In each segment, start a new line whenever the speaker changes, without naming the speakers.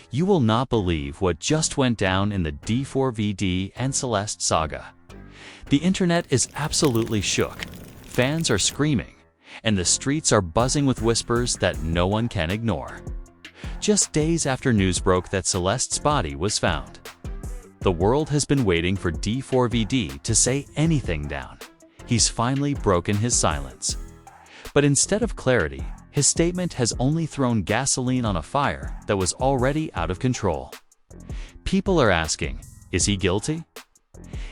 You will not believe what just went down in the D4VD and Celeste saga. The internet is absolutely shook. Fans are screaming, and the streets are buzzing with whispers that no one can ignore. Just days after news broke that Celeste's body was found, the world has been waiting for D4VD to say anything down. He's finally broken his silence. But instead of clarity, his statement has only thrown gasoline on a fire that was already out of control. People are asking, is he guilty?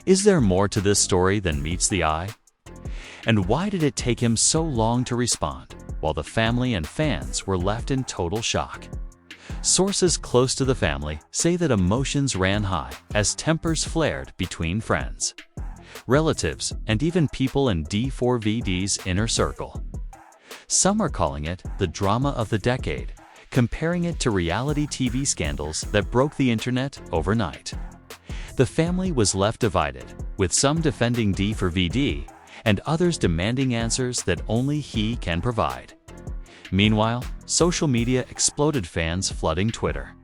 Is there more to this story than meets the eye? And why did it take him so long to respond, while the family and fans were left in total shock? Sources close to the family say that emotions ran high as tempers flared between friends, relatives, and even people in D4VD's inner circle. Some are calling it the drama of the decade, comparing it to reality TV scandals that broke the internet overnight. The family was left divided, with some defending D4VD and others demanding answers that only he can provide. Meanwhile, social media exploded, fans flooding Twitter,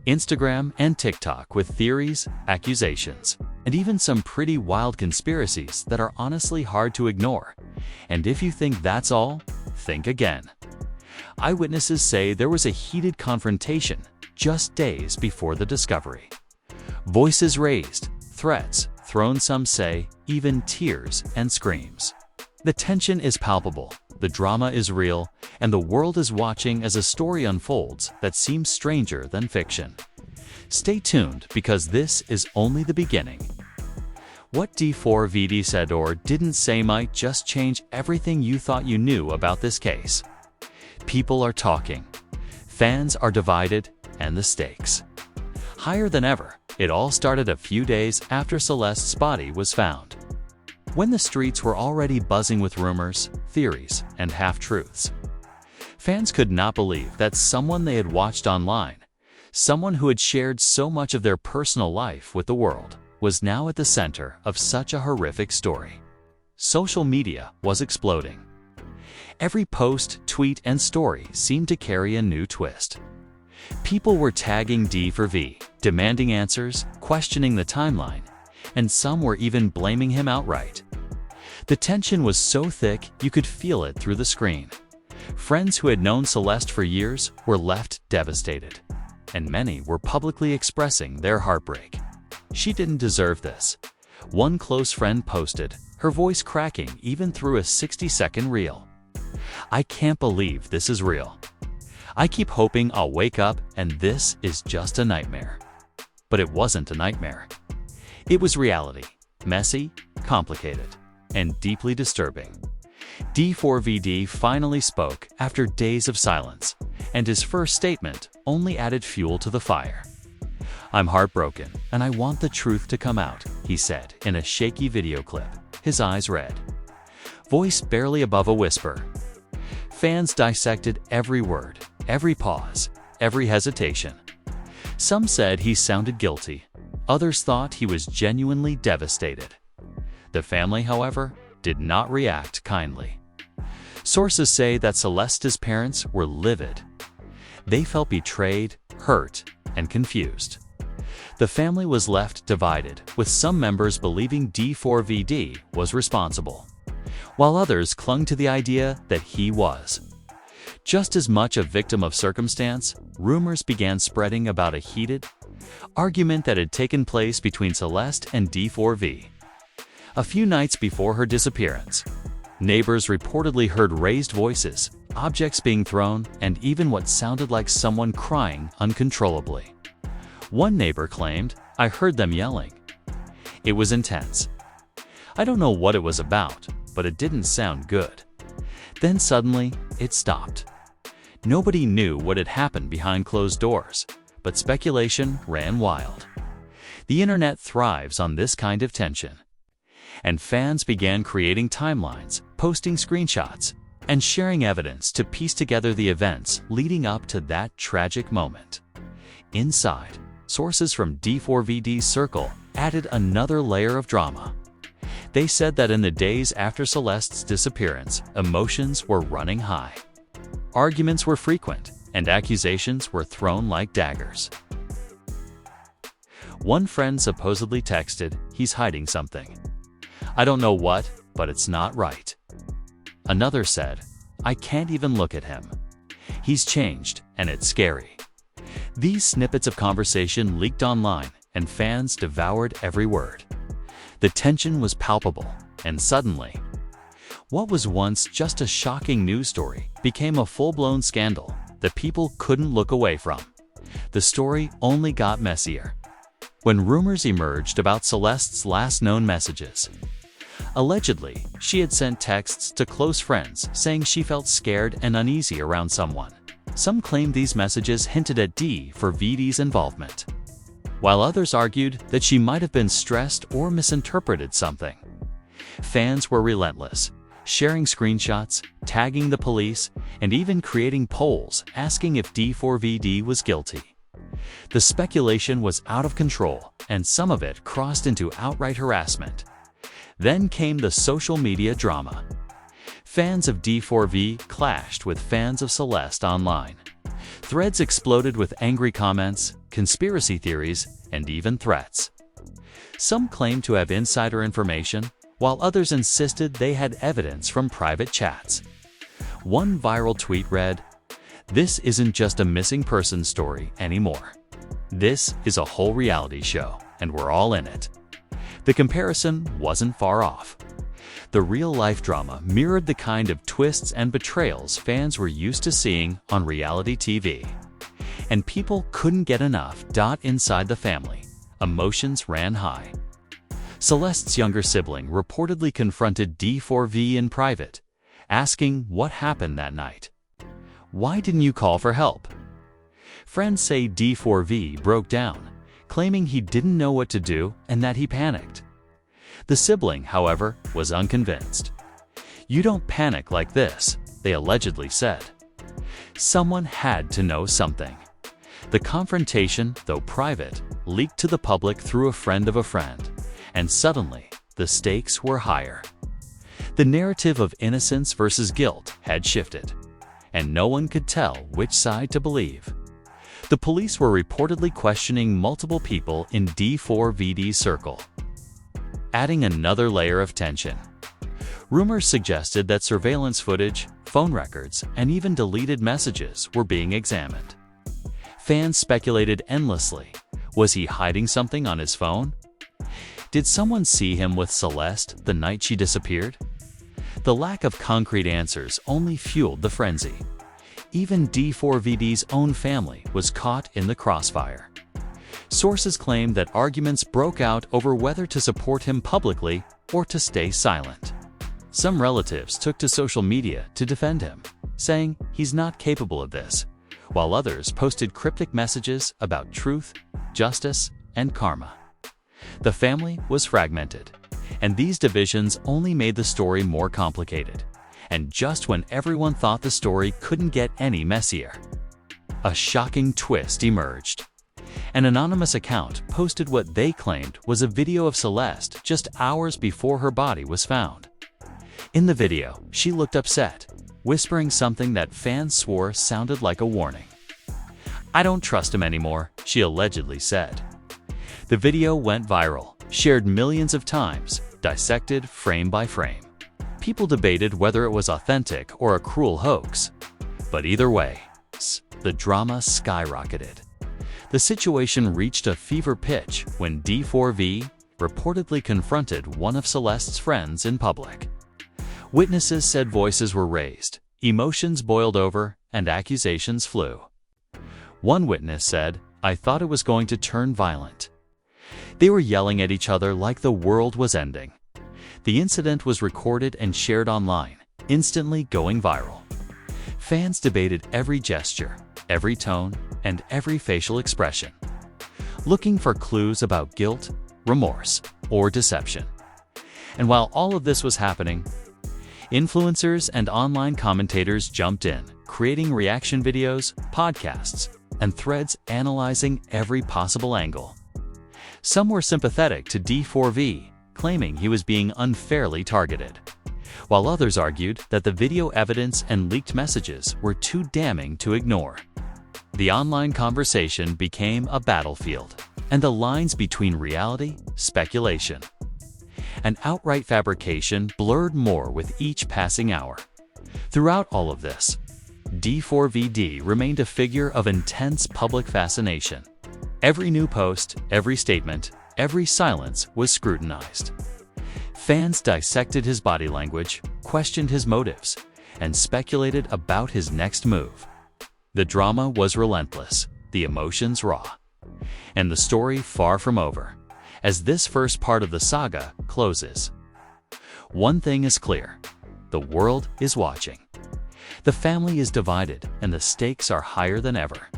Instagram, and TikTok with theories, accusations, and even some pretty wild conspiracies that are honestly hard to ignore. And if you think that's all, think again. Eyewitnesses say there was a heated confrontation just days before the discovery. Voices raised, threats thrown, some say even tears and screams. The tension is palpable, the drama is real, and the world is watching as a story unfolds that seems stranger than fiction. Stay tuned, because this is only the beginning. What D4VD said or didn't say might just change everything you thought you knew about this case. People are talking, fans are divided, and the stakes higher than ever. It all started a few days after Celeste's body was found, when the streets were already buzzing with rumors, theories, and half-truths. Fans could not believe that someone they had watched online, someone who had shared so much of their personal life with the world, was now at the center of such a horrific story. Social media was exploding. Every post, tweet, and story seemed to carry a new twist. People were tagging D4V, demanding answers, questioning the timeline, and some were even blaming him outright. The tension was so thick you could feel it through the screen. Friends who had known Celeste for years were left devastated, and many were publicly expressing their heartbreak. She didn't deserve this, one close friend posted, her voice cracking even through a 60-second reel. I can't believe this is real. I keep hoping I'll wake up and this is just a nightmare. But it wasn't a nightmare. It was reality, messy, complicated, and deeply disturbing. D4VD finally spoke after days of silence, and his first statement only added fuel to the fire. I'm heartbroken, and I want the truth to come out, he said in a shaky video clip, his eyes red, voice barely above a whisper. Fans dissected every word, every pause, every hesitation. Some said he sounded guilty. Others thought he was genuinely devastated. The family, however, did not react kindly. Sources say that Celeste's parents were livid. They felt betrayed, hurt, and confused. The family was left divided, with some members believing D4VD was responsible, while others clung to the idea that he was. Just as much a victim of circumstance, rumors began spreading about a heated argument that had taken place between Celeste and D4V. A few nights before her disappearance, neighbors reportedly heard raised voices, objects being thrown, and even what sounded like someone crying uncontrollably. One neighbor claimed, "I heard them yelling. It was intense. I don't know what it was about, but it didn't sound good." Then suddenly, it stopped. Nobody knew what had happened behind closed doors, but speculation ran wild. The internet thrives on this kind of tension, and fans began creating timelines, posting screenshots, and sharing evidence to piece together the events leading up to that tragic moment. Inside, sources from D4VD's circle added another layer of drama. They said that in the days after Celeste's disappearance, emotions were running high. Arguments were frequent, and accusations were thrown like daggers. One friend supposedly texted, "He's hiding something. I don't know what, but it's not right." Another said, "I can't even look at him. He's changed, and it's scary." These snippets of conversation leaked online, and fans devoured every word. The tension was palpable, and suddenly, what was once just a shocking news story became a full-blown scandal that people couldn't look away from. The story only got messier when rumors emerged about Celeste's last known messages. Allegedly, she had sent texts to close friends saying she felt scared and uneasy around someone. Some claimed these messages hinted at D4VD's involvement, while others argued that she might have been stressed or misinterpreted something. Fans were relentless, sharing screenshots, tagging the police, and even creating polls asking if D4VD was guilty. The speculation was out of control, and some of it crossed into outright harassment. Then came the social media drama. Fans of D4V clashed with fans of Celeste online. Threads exploded with angry comments, conspiracy theories, and even threats. Some claimed to have insider information, while others insisted they had evidence from private chats. One viral tweet read, "This isn't just a missing person story anymore. This is a whole reality show, and we're all in it." The comparison wasn't far off. The real-life drama mirrored the kind of twists and betrayals fans were used to seeing on reality TV. And people couldn't get enough. Inside the family, emotions ran high. Celeste's younger sibling reportedly confronted D4V in private, asking what happened that night. "Why didn't you call for help?" Friends say D4V broke down, claiming he didn't know what to do and that he panicked. The sibling, however, was unconvinced. "You don't panic like this," they allegedly said. Someone had to know something. The confrontation, though private, leaked to the public through a friend of a friend, and suddenly, the stakes were higher. The narrative of innocence versus guilt had shifted, and no one could tell which side to believe. The police were reportedly questioning multiple people in D4VD's circle, adding another layer of tension. Rumors suggested that surveillance footage, phone records, and even deleted messages were being examined. Fans speculated endlessly. Was he hiding something on his phone? Did someone see him with Celeste the night she disappeared? The lack of concrete answers only fueled the frenzy. Even D4VD's own family was caught in the crossfire. Sources claim that arguments broke out over whether to support him publicly or to stay silent. Some relatives took to social media to defend him, saying he's not capable of this, while others posted cryptic messages about truth, justice, and karma. The family was fragmented, and these divisions only made the story more complicated. And just when everyone thought the story couldn't get any messier, a shocking twist emerged. An anonymous account posted what they claimed was a video of Celeste just hours before her body was found. In the video, she looked upset, whispering something that fans swore sounded like a warning. "I don't trust him anymore," she allegedly said. The video went viral, shared millions of times, dissected frame by frame. People debated whether it was authentic or a cruel hoax. But either way, the drama skyrocketed. The situation reached a fever pitch when D4V reportedly confronted one of Celeste's friends in public. Witnesses said voices were raised, emotions boiled over, and accusations flew. One witness said, "I thought it was going to turn violent." They were yelling at each other like the world was ending. The incident was recorded and shared online, instantly going viral. Fans debated every gesture, every tone, and every facial expression, looking for clues about guilt, remorse, or deception. And while all of this was happening, influencers and online commentators jumped in, creating reaction videos, podcasts, and threads analyzing every possible angle. Some were sympathetic to D4V, claiming he was being unfairly targeted, while others argued that the video evidence and leaked messages were too damning to ignore. The online conversation became a battlefield, and the lines between reality, speculation, and outright fabrication blurred more with each passing hour. Throughout all of this, D4VD remained a figure of intense public fascination. Every new post, every statement, every silence was scrutinized. Fans dissected his body language, questioned his motives, and speculated about his next move. The drama was relentless, the emotions raw, and the story far from over, as this first part of the saga closes. One thing is clear: the world is watching. The family is divided, and the stakes are higher than ever.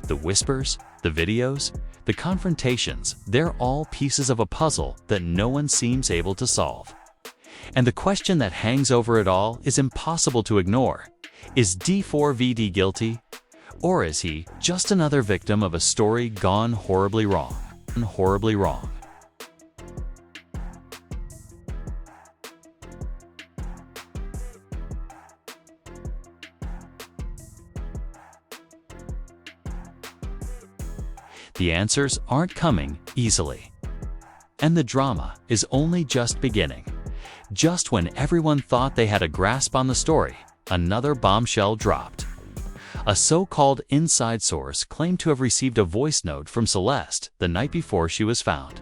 The whispers, the videos, the confrontations, they're all pieces of a puzzle that no one seems able to solve. And the question that hangs over it all is impossible to ignore. Is D4VD guilty? Or is he just another victim of a story gone horribly wrong? Horribly wrong. The answers aren't coming easily. And the drama is only just beginning. Just when everyone thought they had a grasp on the story, another bombshell dropped. A so-called inside source claimed to have received a voice note from Celeste the night before she was found.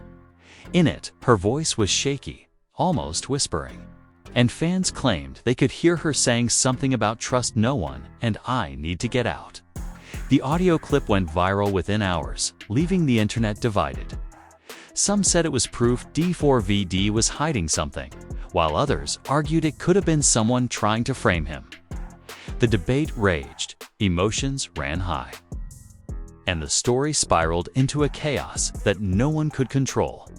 In it, her voice was shaky, almost whispering. And fans claimed they could hear her saying something about "trust no one" and "I need to get out." The audio clip went viral within hours, leaving the internet divided. Some said it was proof D4VD was hiding something, while others argued it could have been someone trying to frame him. The debate raged, emotions ran high, and the story spiraled into a chaos that no one could control.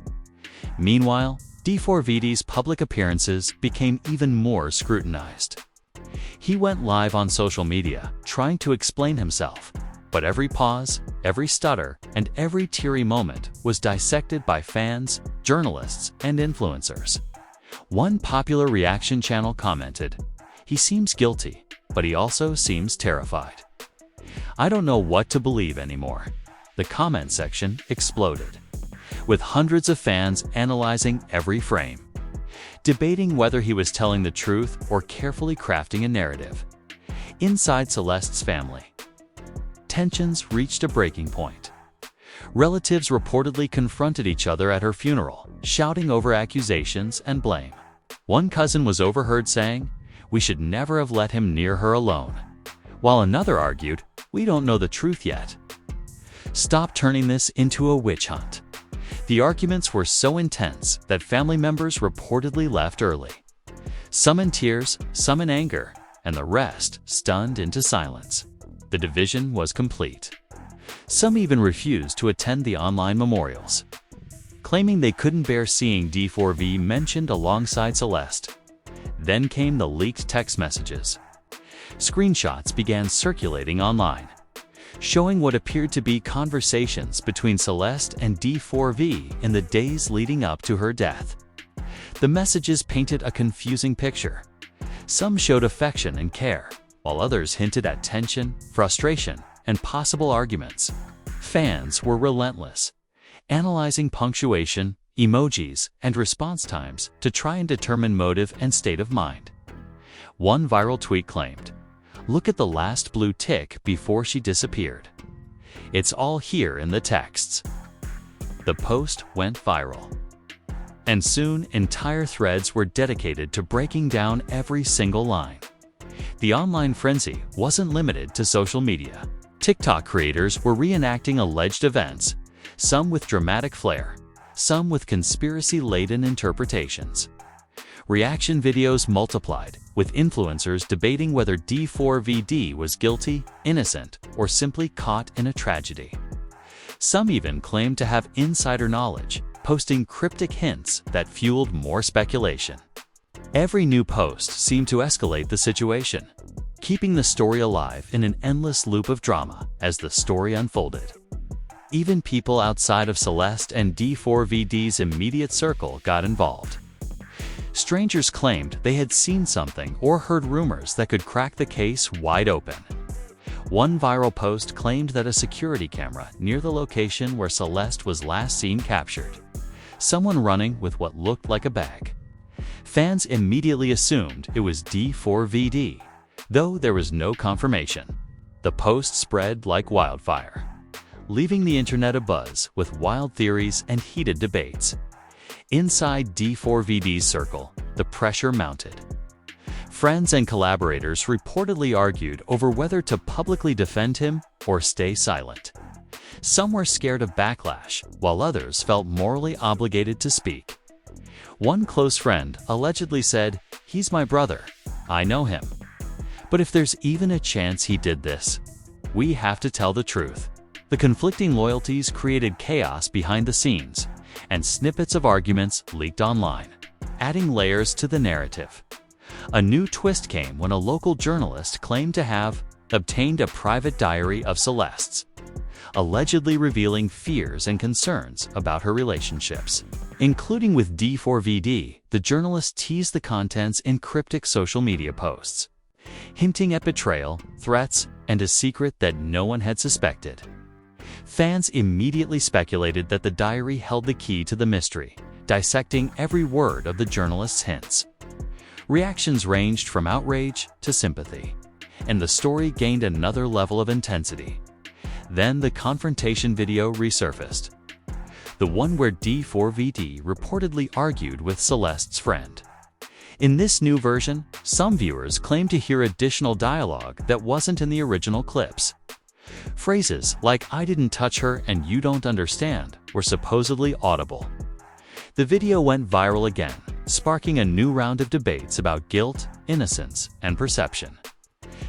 Meanwhile, D4VD's public appearances became even more scrutinized. He went live on social media, trying to explain himself, but every pause, every stutter, and every teary moment was dissected by fans, journalists, and influencers. One popular reaction channel commented, "He seems guilty, but he also seems terrified. I don't know what to believe anymore." The comment section exploded, with hundreds of fans analyzing every frame, debating whether he was telling the truth or carefully crafting a narrative. Inside Celeste's family, tensions reached a breaking point. Relatives reportedly confronted each other at her funeral, shouting over accusations and blame. One cousin was overheard saying, "We should never have let him near her alone," while another argued, "We don't know the truth yet. Stop turning this into a witch hunt." The arguments were so intense that family members reportedly left early. Some in tears, some in anger, and the rest stunned into silence. The division was complete. Some even refused to attend the online memorials, claiming they couldn't bear seeing D4V mentioned alongside Celeste. Then came the leaked text messages. Screenshots began circulating online, showing what appeared to be conversations between Celeste and D4V in the days leading up to her death. The messages painted a confusing picture. Some showed affection and care, while others hinted at tension, frustration, and possible arguments. Fans were relentless, analyzing punctuation, emojis, and response times to try and determine motive and state of mind. One viral tweet claimed, "Look at the last blue tick before she disappeared. It's all here in the texts." The post went viral, and soon entire threads were dedicated to breaking down every single line. The online frenzy wasn't limited to social media. TikTok creators were reenacting alleged events, some with dramatic flair, some with conspiracy-laden interpretations. Reaction videos multiplied, with influencers debating whether D4VD was guilty, innocent, or simply caught in a tragedy. Some even claimed to have insider knowledge, posting cryptic hints that fueled more speculation. Every new post seemed to escalate the situation, keeping the story alive in an endless loop of drama as the story unfolded. Even people outside of Celeste and D4VD's immediate circle got involved. Strangers claimed they had seen something or heard rumors that could crack the case wide open, One viral post claimed that a security camera near the location where Celeste was last seen captured someone running with what looked like a bag. Fans immediately assumed it was D4VD, though there was no confirmation. The post spread like wildfire, leaving the internet abuzz with wild theories and heated debates. Inside D4VD's circle, the pressure mounted. Friends and collaborators reportedly argued over whether to publicly defend him or stay silent. Some were scared of backlash, while others felt morally obligated to speak. One close friend allegedly said, "He's my brother. I know him. But if there's even a chance he did this, we have to tell the truth." The conflicting loyalties created chaos behind the scenes, and snippets of arguments leaked online, adding layers to the narrative. A new twist came when a local journalist claimed to have obtained a private diary of Celeste's, allegedly revealing fears and concerns about her relationships. Including with D4VD, the journalist teased the contents in cryptic social media posts, hinting at betrayal, threats, and a secret that no one had suspected. Fans immediately speculated that the diary held the key to the mystery, dissecting every word of the journalist's hints. Reactions ranged from outrage to sympathy, and the story gained another level of intensity. Then the confrontation video resurfaced, the one where D4VD reportedly argued with Celeste's friend. In this new version, some viewers claimed to hear additional dialogue that wasn't in the original clips. Phrases like "I didn't touch her and you don't understand" were supposedly audible. The video went viral again, sparking a new round of debates about guilt, innocence, and perception.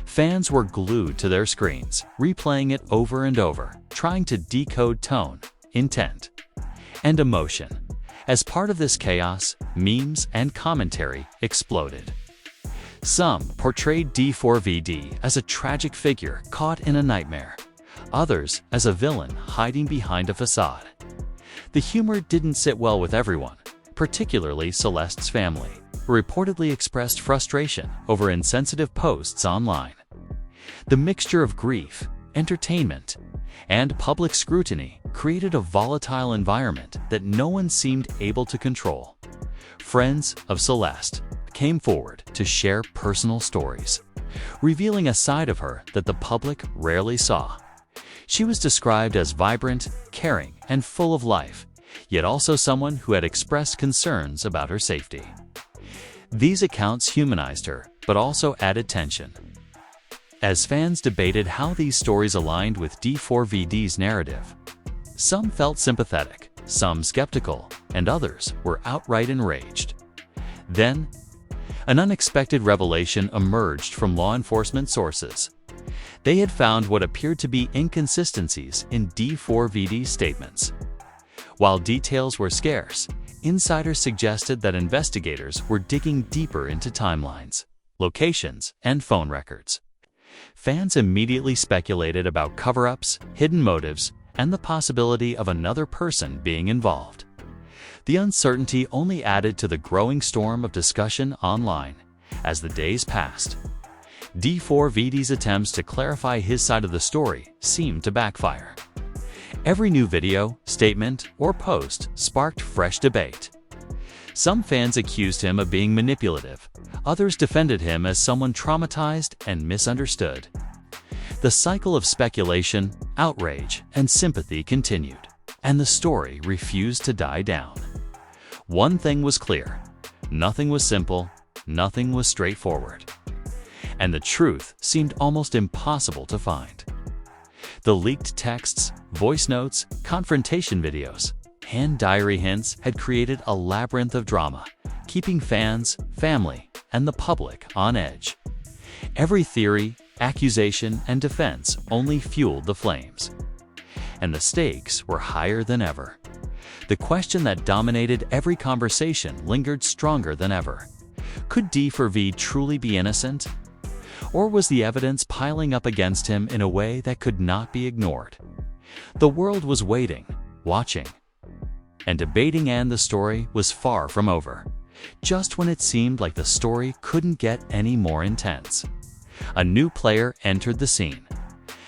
Fans were glued to their screens, replaying it over and over, trying to decode tone, intent, and emotion. As part of this chaos, memes and commentary exploded. Some portrayed D4VD as a tragic figure caught in a nightmare, others as a villain hiding behind a facade. The humor didn't sit well with everyone, particularly Celeste's family, who reportedly expressed frustration over insensitive posts online. The mixture of grief, entertainment, and public scrutiny created a volatile environment that no one seemed able to control. Friends of Celeste came forward to share personal stories, revealing a side of her that the public rarely saw. She was described as vibrant, caring, and full of life, yet also someone who had expressed concerns about her safety. These accounts humanized her, but also added tension. As fans debated how these stories aligned with D4VD's narrative, some felt sympathetic, some skeptical, and others were outright enraged. Then, an unexpected revelation emerged from law enforcement sources. They had found what appeared to be inconsistencies in D4VD's statements. While details were scarce, insiders suggested that investigators were digging deeper into timelines, locations, and phone records. Fans immediately speculated about cover-ups, hidden motives, and the possibility of another person being involved. The uncertainty only added to the growing storm of discussion online as the days passed. D4VD's attempts to clarify his side of the story seemed to backfire. Every new video, statement, or post sparked fresh debate. Some fans accused him of being manipulative, others defended him as someone traumatized and misunderstood. The cycle of speculation, outrage, and sympathy continued, and the story refused to die down. One thing was clear: nothing was simple, nothing was straightforward, and the truth seemed almost impossible to find. The leaked texts, voice notes, confrontation videos, and diary hints had created a labyrinth of drama, keeping fans, family, and the public on edge. Every theory, accusation, and defense only fueled the flames, and the stakes were higher than ever. The question that dominated every conversation lingered stronger than ever. Could D4V truly be innocent? Or was the evidence piling up against him in a way that could not be ignored? The world was waiting, watching, and debating, and the story was far from over. Just when it seemed like the story couldn't get any more intense, a new player entered the scene.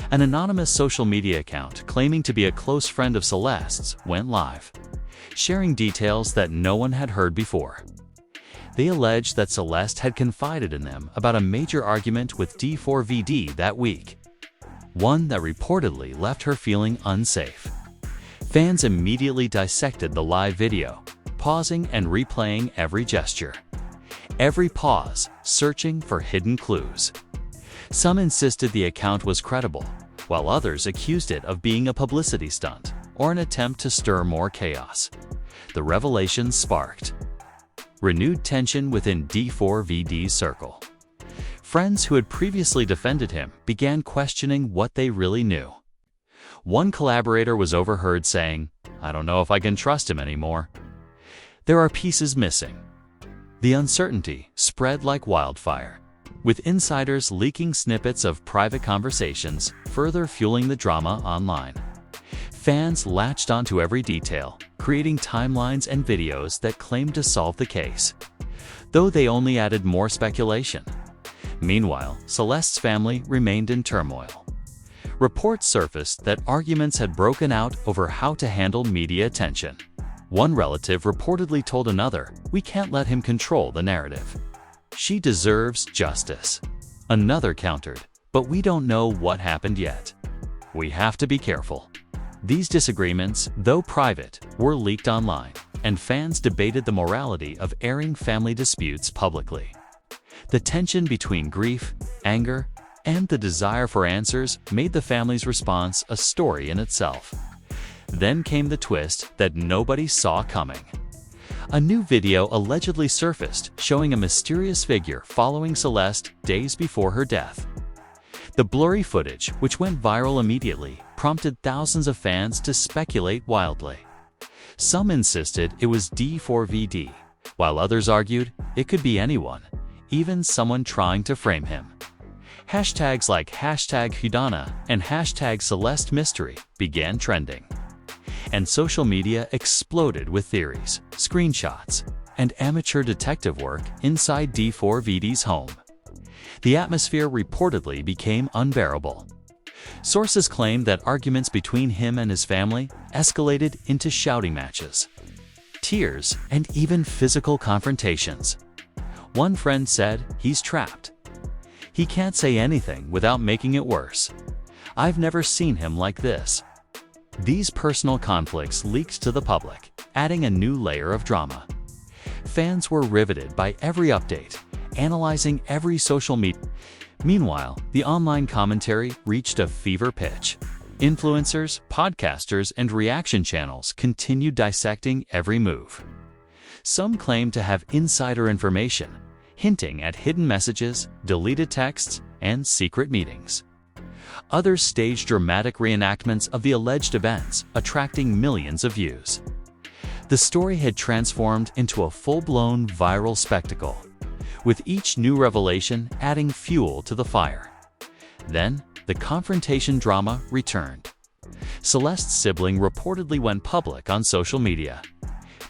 An anonymous social media account claiming to be a close friend of Celeste's went live, sharing details that no one had heard before. They alleged that Celeste had confided in them about a major argument with D4VD that week, one that reportedly left her feeling unsafe. Fans immediately dissected the live video, pausing and replaying every gesture. Every pause, searching for hidden clues. Some insisted the account was credible, while others accused it of being a publicity stunt or an attempt to stir more chaos. The revelations sparked renewed tension within D4VD's circle. Friends who had previously defended him began questioning what they really knew. One collaborator was overheard saying, "I don't know if I can trust him anymore." There are pieces missing. The uncertainty spread like wildfire, with insiders leaking snippets of private conversations, further fueling the drama online. Fans latched onto every detail, creating timelines and videos that claimed to solve the case, though they only added more speculation. Meanwhile, Celeste's family remained in turmoil. Reports surfaced that arguments had broken out over how to handle media attention. One relative reportedly told another, "We can't let him control the narrative. She deserves justice." Another countered, "But we don't know what happened yet. We have to be careful." These disagreements, though private, were leaked online, and fans debated the morality of airing family disputes publicly. The tension between grief, anger, and the desire for answers made the family's response a story in itself. Then came the twist that nobody saw coming. A new video allegedly surfaced showing a mysterious figure following Celeste days before her death. The blurry footage, which went viral immediately, prompted thousands of fans to speculate wildly. Some insisted it was D4VD, while others argued it could be anyone, even someone trying to frame him. Hashtags like #Hudana and #CelesteMystery began trending. And social media exploded with theories, screenshots, and amateur detective work inside D4VD's home. The atmosphere reportedly became unbearable. Sources claim that arguments between him and his family escalated into shouting matches, tears, and even physical confrontations. One friend said, "He's trapped. He can't say anything without making it worse. I've never seen him like this." These personal conflicts leaked to the public, adding a new layer of drama. Fans were riveted by every update, analyzing every social media. Meanwhile, the online commentary reached a fever pitch. Influencers, podcasters, and reaction channels continued dissecting every move. Some claimed to have insider information, hinting at hidden messages, deleted texts, and secret meetings. Others staged dramatic reenactments of the alleged events, attracting millions of views. The story had transformed into a full-blown viral spectacle, with each new revelation adding fuel to the fire. Then, the confrontation drama returned. Celeste's sibling reportedly went public on social media,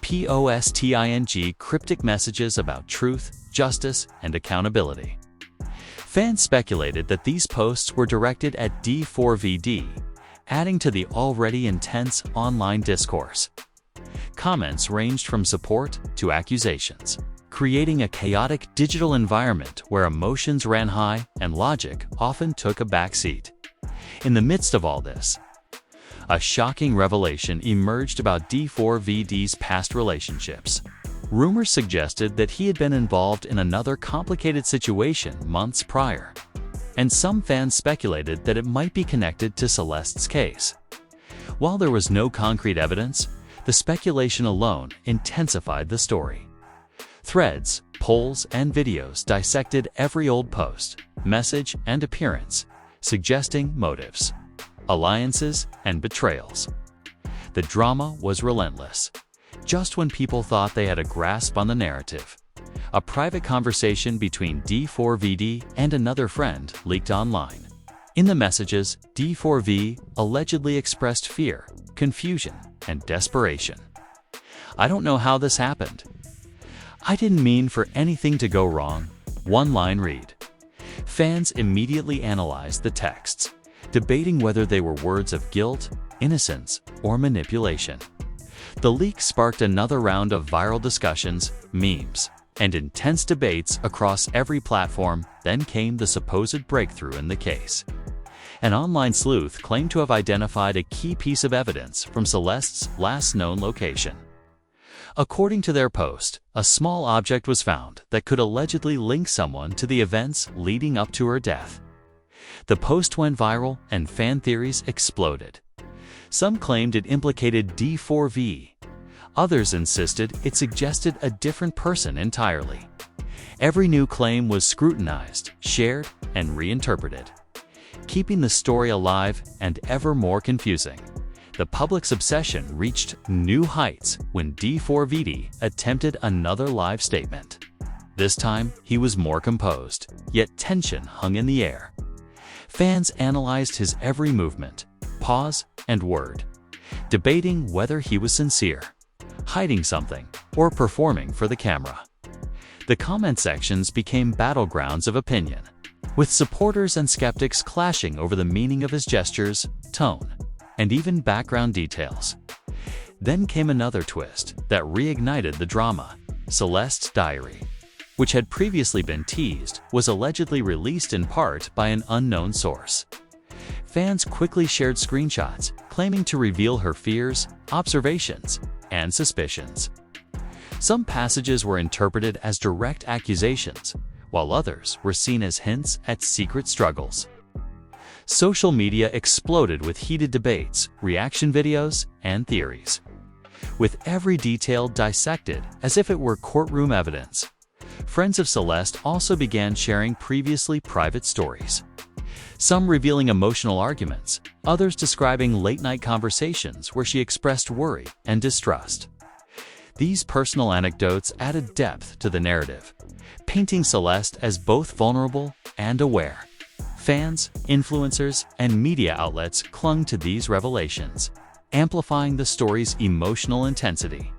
posting cryptic messages about truth, justice, and accountability. Fans speculated that these posts were directed at D4VD, adding to the already intense online discourse. Comments ranged from support to accusations, creating a chaotic digital environment where emotions ran high and logic often took a backseat. In the midst of all this, a shocking revelation emerged about D4VD's past relationships. Rumors suggested that he had been involved in another complicated situation months prior, and some fans speculated that it might be connected to Celeste's case. While there was no concrete evidence, the speculation alone intensified the story. Threads, polls, and videos dissected every old post, message, and appearance, suggesting motives, alliances, and betrayals. The drama was relentless. Just when people thought they had a grasp on the narrative, a private conversation between D4VD and another friend leaked online. In the messages, D4V allegedly expressed fear, confusion, and desperation. "I don't know how this happened. I didn't mean for anything to go wrong," one line read. Fans immediately analyzed the texts, debating whether they were words of guilt, innocence, or manipulation. The leak sparked another round of viral discussions, memes, and intense debates across every platform. Then came the supposed breakthrough in the case. An online sleuth claimed to have identified a key piece of evidence from Celeste's last known location. According to their post, a small object was found that could allegedly link someone to the events leading up to her death. The post went viral and fan theories exploded. Some claimed it implicated D4VD. Others insisted it suggested a different person entirely. Every new claim was scrutinized, shared, and reinterpreted, keeping the story alive and ever more confusing. The public's obsession reached new heights when D4VD attempted another live statement. This time, he was more composed, yet tension hung in the air. Fans analyzed his every movement, pause, and word, debating whether he was sincere, hiding something, or performing for the camera. The comment sections became battlegrounds of opinion, with supporters and skeptics clashing over the meaning of his gestures, tone, and even background details. Then came another twist that reignited the drama. Celeste's diary, which had previously been teased, was allegedly released in part by an unknown source. Fans quickly shared screenshots, claiming to reveal her fears, observations, and suspicions. Some passages were interpreted as direct accusations, while others were seen as hints at secret struggles. Social media exploded with heated debates, reaction videos, and theories, with every detail dissected as if it were courtroom evidence. Friends of Celeste also began sharing previously private stories, some revealing emotional arguments, others describing late-night conversations where she expressed worry and distrust. These personal anecdotes added depth to the narrative, painting Celeste as both vulnerable and aware. Fans, influencers, and media outlets clung to these revelations, amplifying the story's emotional intensity.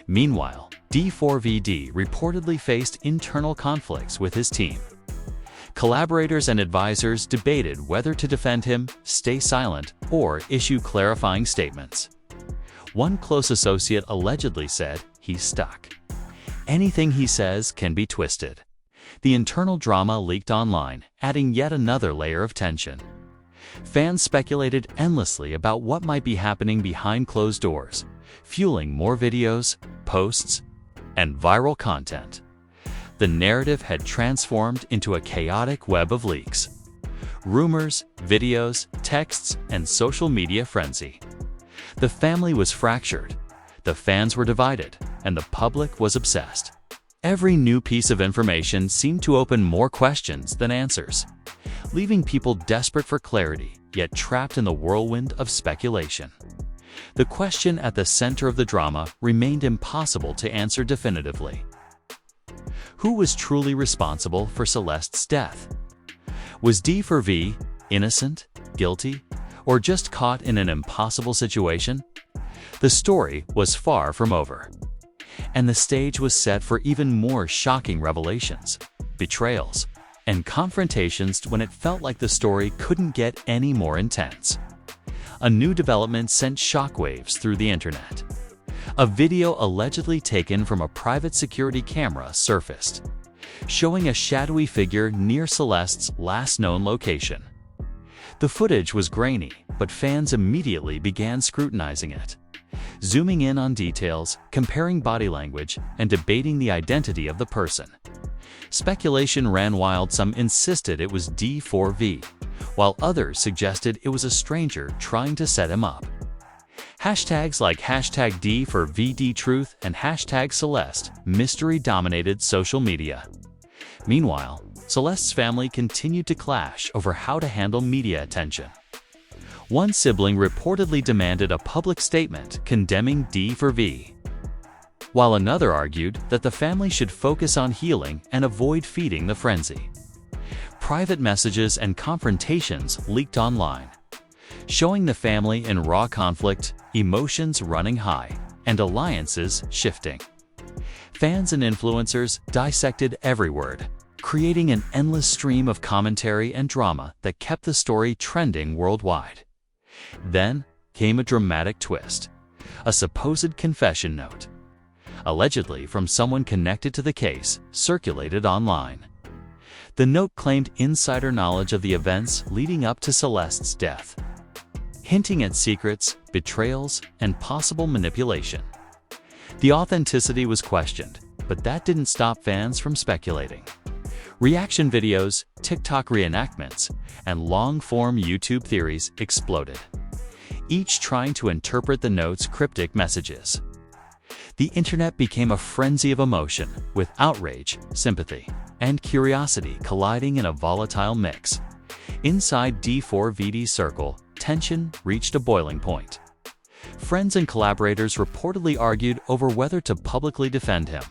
Meanwhile, D4VD reportedly faced internal conflicts with his team. Collaborators and advisors debated whether to defend him, stay silent, or issue clarifying statements. One close associate allegedly said, "He's stuck. Anything he says can be twisted." The internal drama leaked online, adding yet another layer of tension. Fans speculated endlessly about what might be happening behind closed doors, fueling more videos, posts, and viral content. The narrative had transformed into a chaotic web of leaks, rumors, videos, texts, and social media frenzy. The family was fractured, the fans were divided, and the public was obsessed. Every new piece of information seemed to open more questions than answers, leaving people desperate for clarity, yet trapped in the whirlwind of speculation. The question at the center of the drama remained impossible to answer definitively. Who was truly responsible for Celeste's death? Was D4VD innocent, guilty, or just caught in an impossible situation? The story was far from over, and the stage was set for even more shocking revelations, betrayals, and confrontations when it felt like the story couldn't get any more intense. A new development sent shockwaves through the internet. A video allegedly taken from a private security camera surfaced, showing a shadowy figure near Celeste's last known location. The footage was grainy, but fans immediately began scrutinizing it, zooming in on details, comparing body language, and debating the identity of the person. Speculation ran wild. Some insisted it was D4VD, while others suggested it was a stranger trying to set him up. Hashtags like #D4VDTruth and #Celeste mystery dominated social media. Meanwhile, Celeste's family continued to clash over how to handle media attention. One sibling reportedly demanded a public statement condemning D4VD, while another argued that the family should focus on healing and avoid feeding the frenzy. Private messages and confrontations leaked online, showing the family in raw conflict, emotions running high, and alliances shifting. Fans and influencers dissected every word, creating an endless stream of commentary and drama that kept the story trending worldwide. Then came a dramatic twist: a supposed confession note, allegedly from someone connected to the case, circulated online. The note claimed insider knowledge of the events leading up to Celeste's death, hinting at secrets, betrayals, and possible manipulation. The authenticity was questioned, but that didn't stop fans from speculating. Reaction videos, TikTok reenactments, and long-form YouTube theories exploded, each trying to interpret the note's cryptic messages. The internet became a frenzy of emotion, with outrage, sympathy, and curiosity colliding in a volatile mix. Inside D4VD's circle, tension reached a boiling point. Friends and collaborators reportedly argued over whether to publicly defend him.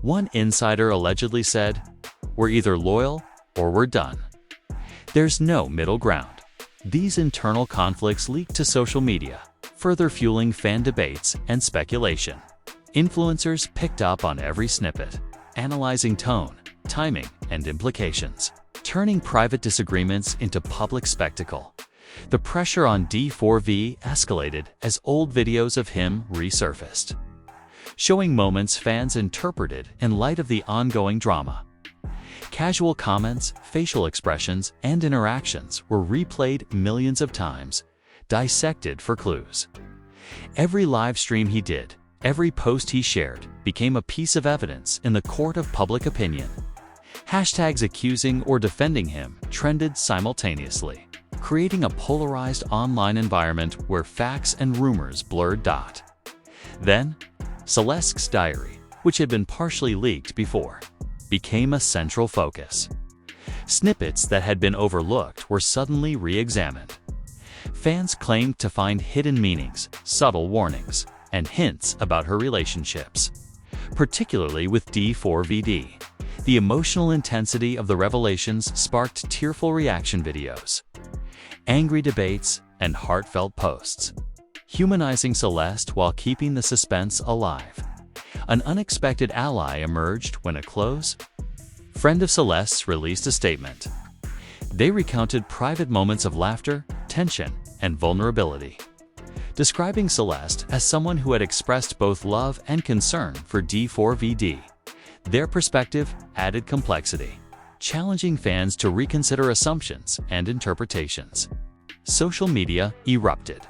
One insider allegedly said, "We're either loyal or we're done. There's no middle ground." These internal conflicts leaked to social media, further fueling fan debates and speculation. Influencers picked up on every snippet, analyzing tone, timing, and implications, turning private disagreements into public spectacle. The pressure on D4V escalated as old videos of him resurfaced, showing moments fans interpreted in light of the ongoing drama. Casual comments, facial expressions, and interactions were replayed millions of times, dissected for clues. Every live stream he did, every post he shared, became a piece of evidence in the court of public opinion. Hashtags accusing or defending him trended simultaneously, creating a polarized online environment where facts and rumors blurred. Then, Celeste's diary, which had been partially leaked before, became a central focus. Snippets that had been overlooked were suddenly re-examined. Fans claimed to find hidden meanings, subtle warnings, and hints about her relationships, particularly with D4VD. The emotional intensity of the revelations sparked tearful reaction videos, angry debates, and heartfelt posts, humanizing Celeste while keeping the suspense alive. An unexpected ally emerged when a close friend of Celeste's released a statement. They recounted private moments of laughter, tension, and vulnerability, describing Celeste as someone who had expressed both love and concern for D4VD. Their perspective added complexity, challenging fans to reconsider assumptions and interpretations. Social media erupted,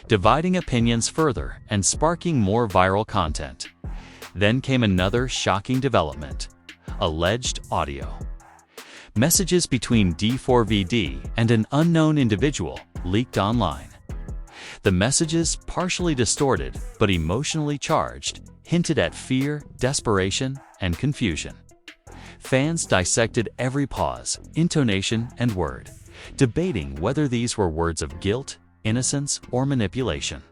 dividing opinions further and sparking more viral content. Then came another shocking development: alleged audio. Messages between D4VD and an unknown individual leaked online. The messages, partially distorted but emotionally charged, hinted at fear, desperation, and confusion. Fans dissected every pause, intonation, and word, debating whether these were words of guilt, innocence, or manipulation.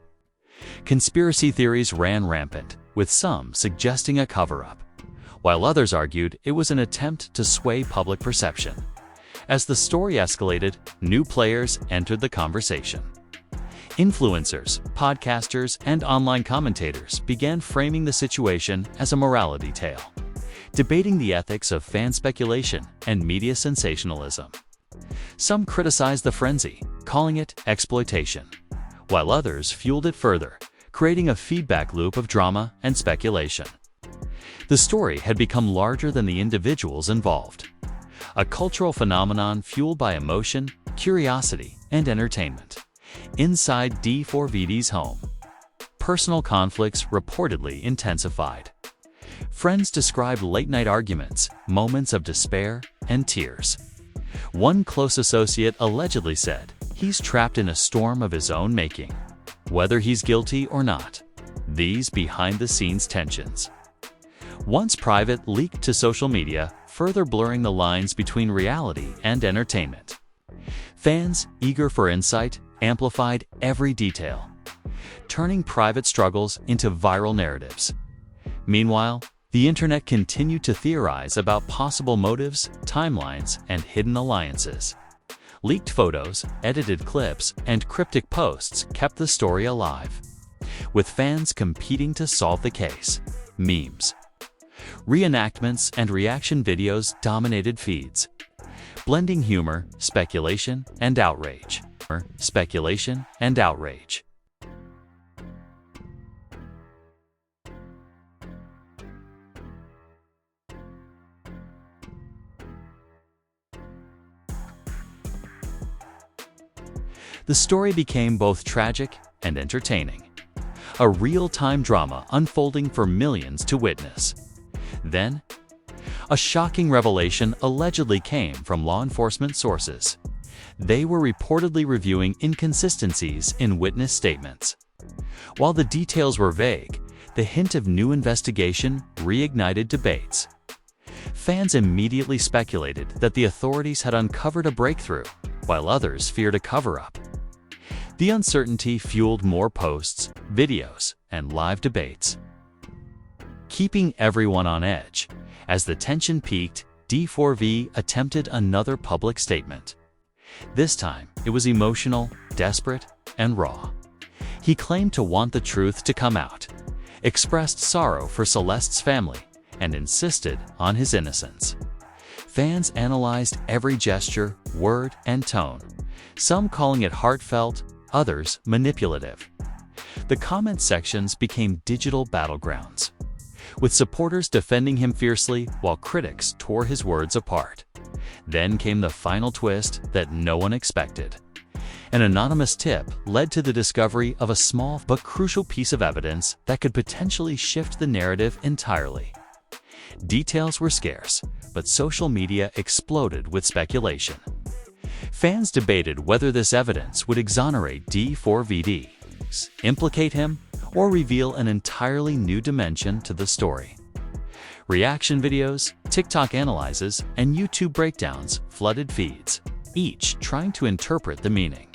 Conspiracy theories ran rampant, with some suggesting a cover-up, while others argued it was an attempt to sway public perception. As the story escalated, new players entered the conversation. Influencers, podcasters, and online commentators began framing the situation as a morality tale, debating the ethics of fan speculation and media sensationalism. Some criticized the frenzy, calling it exploitation, while others fueled it further, creating a feedback loop of drama and speculation. The story had become larger than the individuals involved, a cultural phenomenon fueled by emotion, curiosity, and entertainment. Inside D4VD's home, personal conflicts reportedly intensified. Friends described late-night arguments, moments of despair, and tears. One close associate allegedly said he's trapped in a storm of his own making, whether he's guilty or not. These behind-the-scenes tensions, once private, leaked to social media, further blurring the lines between reality and entertainment. Fans, eager for insight, amplified every detail, turning private struggles into viral narratives. Meanwhile, the internet continued to theorize about possible motives, timelines, and hidden alliances. Leaked photos, edited clips, and cryptic posts kept the story alive, with fans competing to solve the case. Memes, Reenactments and reaction videos dominated feeds, blending humor, speculation, and outrage. Speculation and outrage. The story became both tragic and entertaining, a real-time drama unfolding for millions to witness. Then, a shocking revelation allegedly came from law enforcement sources. They were reportedly reviewing inconsistencies in witness statements. While the details were vague, the hint of new investigation reignited debates. Fans immediately speculated that the authorities had uncovered a breakthrough, while others feared a cover-up. The uncertainty fueled more posts, videos, and live debates, keeping everyone on edge. As the tension peaked, D4V attempted another public statement. This time, it was emotional, desperate, and raw. He claimed to want the truth to come out, expressed sorrow for Celeste's family, and insisted on his innocence. Fans analyzed every gesture, word, and tone, some calling it heartfelt, others manipulative. The comment sections became digital battlegrounds, with supporters defending him fiercely while critics tore his words apart. Then came the final twist that no one expected. An anonymous tip led to the discovery of a small but crucial piece of evidence that could potentially shift the narrative entirely. Details were scarce, but social media exploded with speculation. Fans debated whether this evidence would exonerate D4VD, implicate him, or reveal an entirely new dimension to the story. Reaction videos, TikTok analyses, and YouTube breakdowns flooded feeds, each trying to interpret the meaning.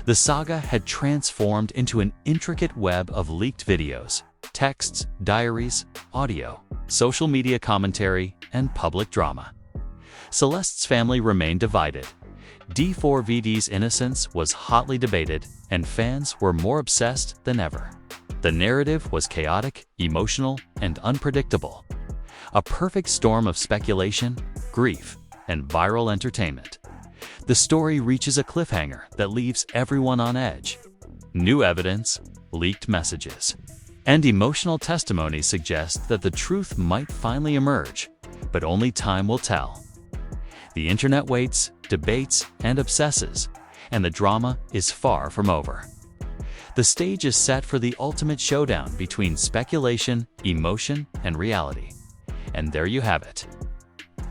The saga had transformed into an intricate web of leaked videos, texts, diaries, audio, social media commentary, and public drama. Celeste's family remained divided. D4VD's innocence was hotly debated, and fans were more obsessed than ever. The narrative was chaotic, emotional, and unpredictable. A perfect storm of speculation, grief, and viral entertainment. The story reaches a cliffhanger that leaves everyone on edge. New evidence, leaked messages, and emotional testimonies suggest that the truth might finally emerge, but only time will tell. The internet waits, debates, and obsesses, and the drama is far from over. The stage is set for the ultimate showdown between speculation, emotion, and reality. And there you have it.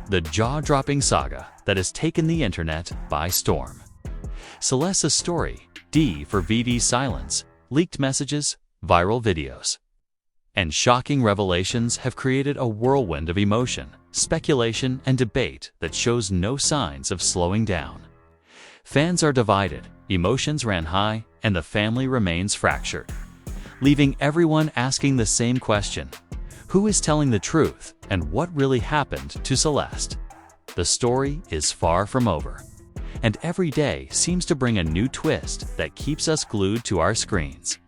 The jaw-dropping saga that has taken the internet by storm. Celeste's story, D4VD's silence, leaked messages, viral videos, and shocking revelations have created a whirlwind of emotion, speculation, and debate that shows no signs of slowing down. Fans are divided, emotions ran high, and the family remains fractured, leaving everyone asking the same question: who is telling the truth, and what really happened to Celeste? The story is far from over, and every day seems to bring a new twist that keeps us glued to our screens.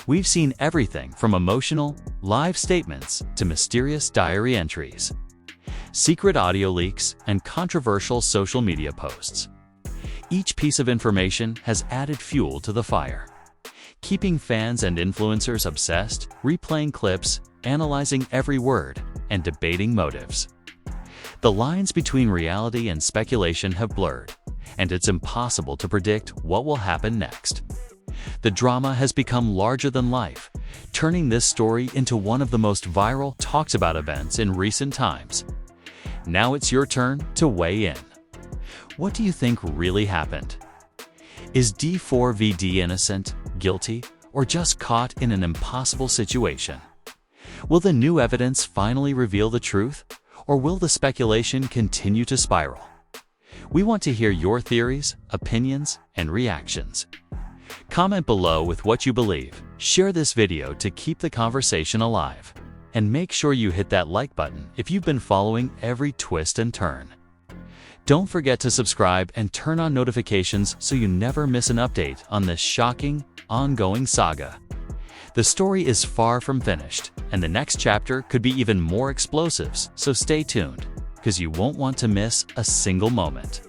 We've seen everything from emotional, live statements to mysterious diary entries, secret audio leaks, and controversial social media posts. Each piece of information has added fuel to the fire, keeping fans and influencers obsessed, replaying clips, analyzing every word, and debating motives. The lines between reality and speculation have blurred, and it's impossible to predict what will happen next. The drama has become larger than life, turning this story into one of the most viral, talked about events in recent times. Now it's your turn to weigh in. What do you think really happened? Is D4VD innocent, guilty, or just caught in an impossible situation? Will the new evidence finally reveal the truth, or will the speculation continue to spiral? We want to hear your theories, opinions, and reactions. Comment below with what you believe, share this video to keep the conversation alive, and make sure you hit that like button if you've been following every twist and turn. Don't forget to subscribe and turn on notifications so you never miss an update on this shocking, ongoing saga. The story is far from finished, And the next chapter could be even more explosives, so stay tuned, because you won't want to miss a single moment.